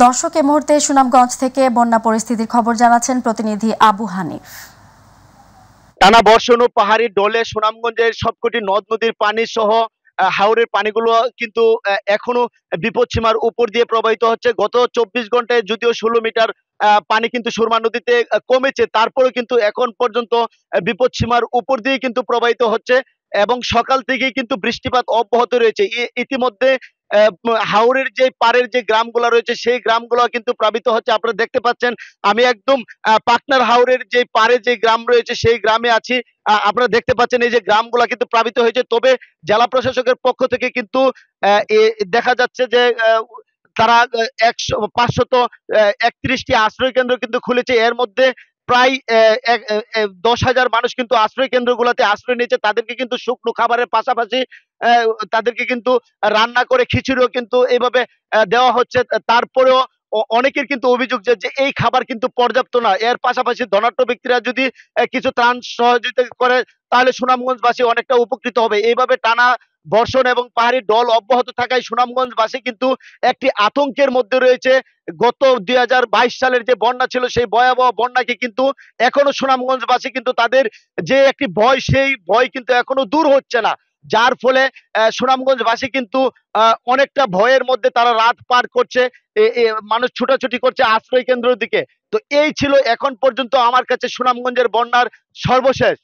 দর্শক এই মুহূর্তে সুনামগঞ্জ থেকে বন্যা পরিস্থিতির খবর জানাচ্ছেন প্রতিনিধি আবু হানিফ। টানা বর্ষণ ও পাহাড়ি ডলে সুনামগঞ্জের সবকটি নদ নদীর পানি সহ হাওরের পানিগুলো কিন্তু এখনো বিপদসীমার উপর দিয়ে প্রবাহিত হচ্ছে। গত 24 ঘন্টায় যদিও 16 মিটার পানি কিন্তু সুরমা নদীতে কমেছে, তারপরেও কিন্তু এখন পর্যন্ত বিপদসীমার উপর দিয়ে কিন্তু প্রবাহিত হচ্ছে এবং সকাল থেকেই কিন্তু বৃষ্টিপাত অব্যাহত রয়েছে। ইতিমধ্যে হাওরের যে পাড়ের যে গ্রামগুলো রয়েছে সেই গ্রামগুলো কিন্তু প্লাবিত হচ্ছে। আপনারা দেখতে পাচ্ছেন আমি একদম পাকনার হাওরের যে পাড়ে যে গ্রাম রয়েছে সেই গ্রামে আছি। আপনারা দেখতে পাচ্ছেন এই যে গ্রামগুলো কিন্তু প্লাবিত হয়েছে। তবে জেলা প্রশাসকের পক্ষ থেকে কিন্তু দেখা যাচ্ছে যে তারা 531টি আশ্রয় কেন্দ্র কিন্তু খুলেছে। এর মধ্যে প্রায় 10,000 মানুষ কিন্তু আশ্রয় কেন্দ্রগুলোতে আশ্রয় নিয়েছে। তাদেরকে কিন্তু শুকনো খাবারের পাশাপাশি তাদেরকে কিন্তু রান্না করে খিচুড়িও কিন্তু এইভাবে দেওয়া হচ্ছে। তারপরেও অনেকের কিন্তু অভিযোগ যে এই খাবার কিন্তু পর্যাপ্ত না। এর পাশাপাশি ধনাঢ্য ব্যক্তিরা যদি কিছু ত্রাণ সহযোগিতা করে তাহলে সুনামগঞ্জবাসী অনেকটা উপকৃত হবে। এইভাবে টানা বর্ষণ এবং পাহাড়ি ঢল অব্যাহত থাকায় সুনামগঞ্জবাসী কিন্তু একটি আতঙ্কের মধ্যে রয়েছে। গত 2022 সালের যে বন্যা ছিল সেই ভয়াবহ বন্যাকে কিন্তু এখনো সুনামগঞ্জবাসী কিন্তু তাদের যে একটি ভয় সেই ভয় কিন্তু এখনো দূর হচ্ছে না। যার ফলে সুনামগঞ্জবাসী কিন্তু অনেকটা ভয়ের মধ্যে তারা রাত পার করছে। মানুষ ছুটাছুটি করছে আশ্রয় কেন্দ্রের দিকে। তো এই ছিল এখন পর্যন্ত আমার কাছে সুনামগঞ্জের বন্যার সর্বশেষ।